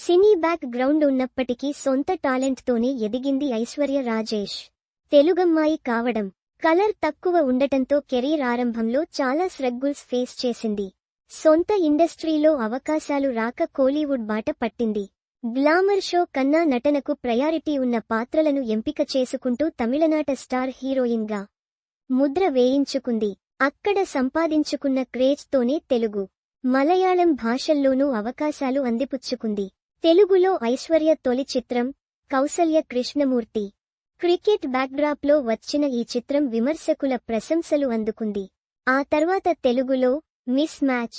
సినీ back ground ఉన్నప్పటికీ సొంత టాలెంట్తోనే ఎదిగింది ఐశ్వర్య రాజేష్. తెలుగమ్మాయి కావడం, కలర్ తక్కువ ఉండటంతో కెరీర్ ఆరంభంలో చాలా స్ట్రగుల్స్ ఫేస్ చేసింది. సొంత ఇండస్ట్రీలో అవకాశాలు రాక కోలీవుడ్ బాట పట్టింది. గ్లామర్ షో కన్నా నటనకు ప్రయారిటీ ఉన్న పాత్రలను ఎంపిక చేసుకుంటూ తమిళనాట స్టార్ హీరోయిన్గా ముద్ర వేయించుకుంది. అక్కడ సంపాదించుకున్న క్రేజ్తోనే తెలుగు, మలయాళం భాషల్లోనూ అవకాశాలు అందిపుచ్చుకుంది. తెలుగులో ఐశ్వర్య తొలి చిత్రం కౌసల్య కృష్ణమూర్తి. క్రికెట్ బ్యాక్డ్రాప్లో వచ్చిన ఈ చిత్రం విమర్శకుల ప్రశంసలు అందుకుంది. ఆ తర్వాత తెలుగులో miss match,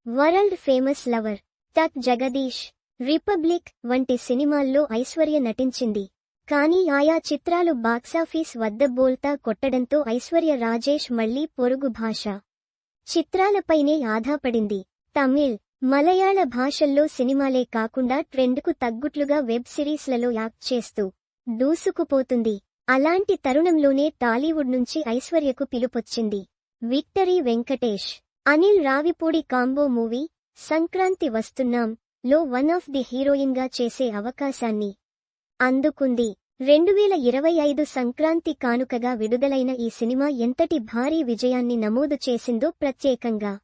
world famous lover, తక్ జగదీష్, రిపబ్లిక్ వంటి సినిమాల్లో ఐశ్వర్య నటించింది. కానీ ఆయా చిత్రాలు బాక్సాఫీస్ వద్ద బోల్తా కొట్టడంతో ఐశ్వర్య రాజేష్ మళ్లీ పొరుగు భాష చిత్రాలపైనే ఆధాపడింది. తమిళ్, మలయాళ భాషల్లో సినిమాలే కాకుండా ట్రెండ్కు తగ్గుట్లుగా వెబ్ సిరీస్లలో యాక్ట్ చేస్తూ దూసుకుపోతుంది. అలాంటి తరుణంలోనే టాలీవుడ్ నుంచి ఐశ్వర్యకు పిలుపొచ్చింది. Victory Venkatesh, Anil Ravipudi combo movie Sankranti Vasthunnam లో వన్ ఆఫ్ ది హీరోయిన్గా చేసే అవకాశాన్ని అందుకుంది. 2025 సంక్రాంతి కానుకగా విడుదలైన ఈ సినిమా ఎంతటి భారీ విజయాన్ని నమోదు చేసిందో ప్రత్యేకంగా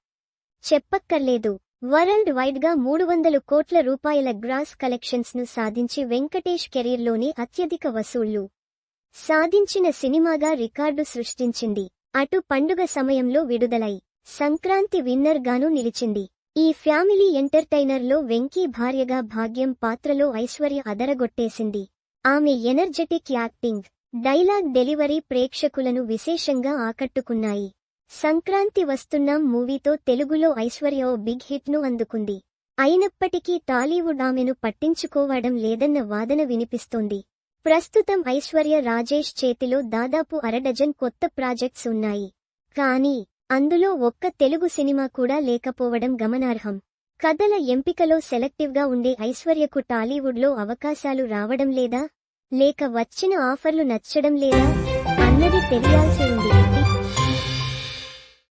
చెప్పక్కర్లేదు. వరల్డ్ వైడ్గా 300 కోట్ల రూపాయల గ్రాస్ కలెక్షన్స్ను సాధించి వెంకటేష్ కెరీర్లోని అత్యధిక వసూళ్లు సాధించిన సినిమాగా రికార్డు సృష్టించింది. అటు పండుగ సమయంలో విడుదలై సంక్రాంతి విన్నర్ గాను నిలిచింది. ఈ ఫ్యామిలీ ఎంటర్టైనర్లో వెంకీ భార్యగా భాగ్యం పాత్రలో ఐశ్వర్య అదరగొట్టేసింది. ఆమె ఎనర్జెటిక్ యాక్టింగ్, డైలాగ్ డెలివరీ ప్రేక్షకులను విశేషంగా ఆకట్టుకున్నాయి. సంక్రాంతి వస్తున్నాం మూవీతో తెలుగులో ఐశ్వర్య ఓ బిగ్ హిట్ను అందుకుంది. అయినప్పటికీ టాలీవుడ్ ఆమెను పట్టించుకోవడం లేదన్న వాదన వినిపిస్తోంది. ప్రస్తుతం ఐశ్వర్య రాజేష్ చేతిలో దాదాపు అరడజన్ కొత్త ప్రాజెక్ట్స్ ఉన్నాయి. కానీ అందులో ఒక్క తెలుగు సినిమా కూడా లేకపోవడం గమనార్హం. కథల ఎంపికలో సెలెక్టివ్గా ఉండే ఐశ్వర్యకు టాలీవుడ్లో అవకాశాలు రావడం లేదా, లేక వచ్చిన ఆఫర్లు నచ్చడం లేదా అన్నది తెలియాల్సి ఉంది.